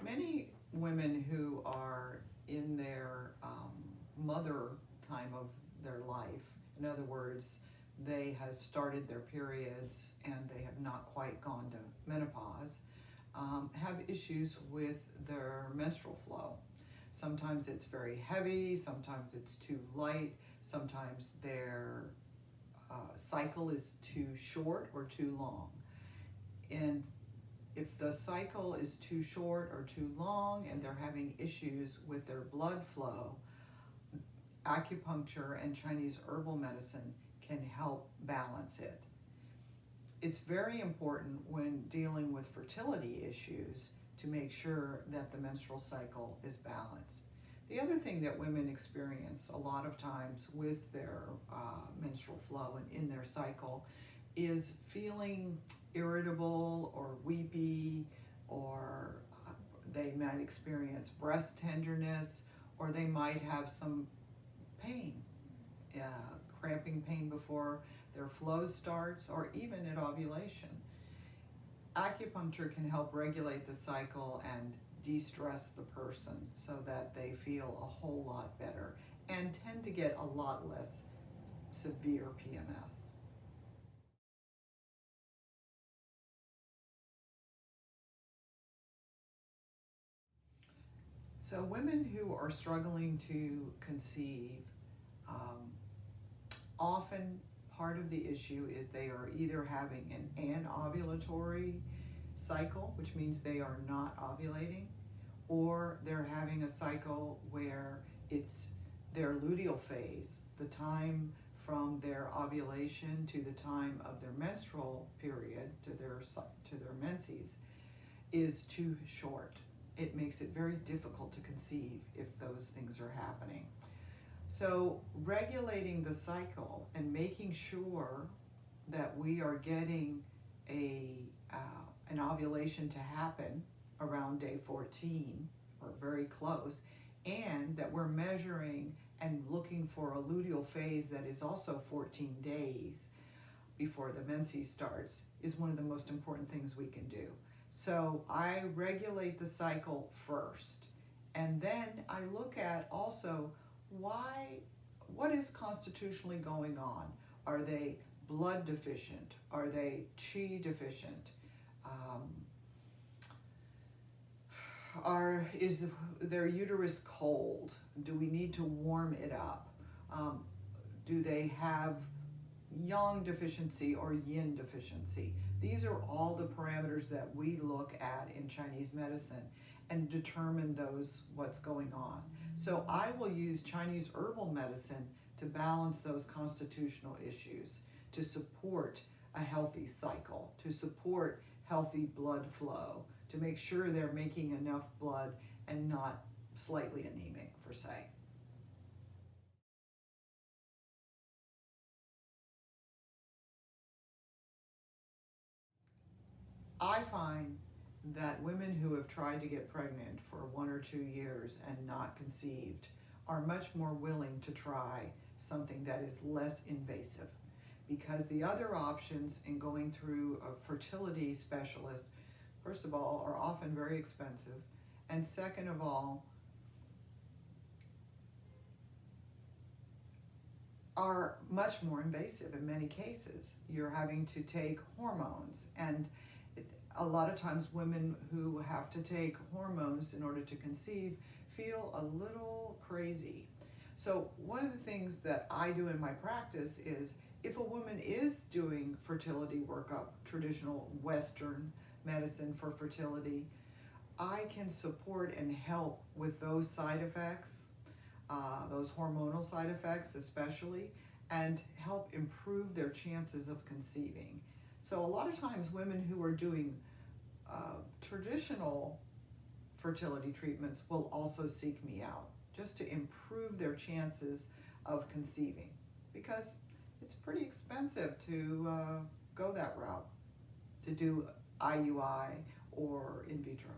Many women who are in their mother time of their life, in other words, they have started their periods and they have not quite gone to menopause, have issues with their menstrual flow. Sometimes it's very heavy, sometimes it's too light, sometimes their cycle is too short or too long. And if the cycle is too short or too long and they're having issues with their blood flow, acupuncture and Chinese herbal medicine can help balance it. It's very important when dealing with fertility issues to make sure that the menstrual cycle is balanced. The other thing that women experience a lot of times with their menstrual flow and in their cycle is feeling irritable or weepy, or they might experience breast tenderness, or they might have some pain, cramping pain before their flow starts, or even at ovulation. Acupuncture can help regulate the cycle and de-stress the person so that they feel a whole lot better and tend to get a lot less severe PMS. So women who are struggling to conceive, often part of the issue is they are either having an anovulatory cycle, which means they are not ovulating, or they're having a cycle where it's their luteal phase, the time from their ovulation to the time of their menstrual period, to their menses, is too short. It makes it very difficult to conceive if those things are happening. So regulating the cycle and making sure that we are getting an ovulation to happen around day 14 or very close, and that we're measuring and looking for a luteal phase that is also 14 days before the menses starts is one of the most important things we can do. So I regulate the cycle first, and then I look at also what is constitutionally going on. Are they blood deficient? Are they qi deficient? Is their uterus cold? Do we need to warm it up? Do they have yang deficiency or yin deficiency? These are all the parameters that we look at in Chinese medicine and determine what's going on. So I will use Chinese herbal medicine to balance those constitutional issues, to support a healthy cycle, to support healthy blood flow, to make sure they're making enough blood and not slightly anemic, per se. I find that women who have tried to get pregnant for 1 or 2 years and not conceived are much more willing to try something that is less invasive, because the other options in going through a fertility specialist, first of all, are often very expensive, and second of all, are much more invasive in many cases. You're having to take hormones, and a lot of times women who have to take hormones in order to conceive feel a little crazy. So one of the things that I do in my practice is, if a woman is doing fertility workup, traditional Western medicine for fertility, I can support and help with those side effects, those hormonal side effects especially, and help improve their chances of conceiving. So a lot of times women who are doing traditional fertility treatments will also seek me out, just to improve their chances of conceiving, because it's pretty expensive to go that route, to do IUI or in vitro.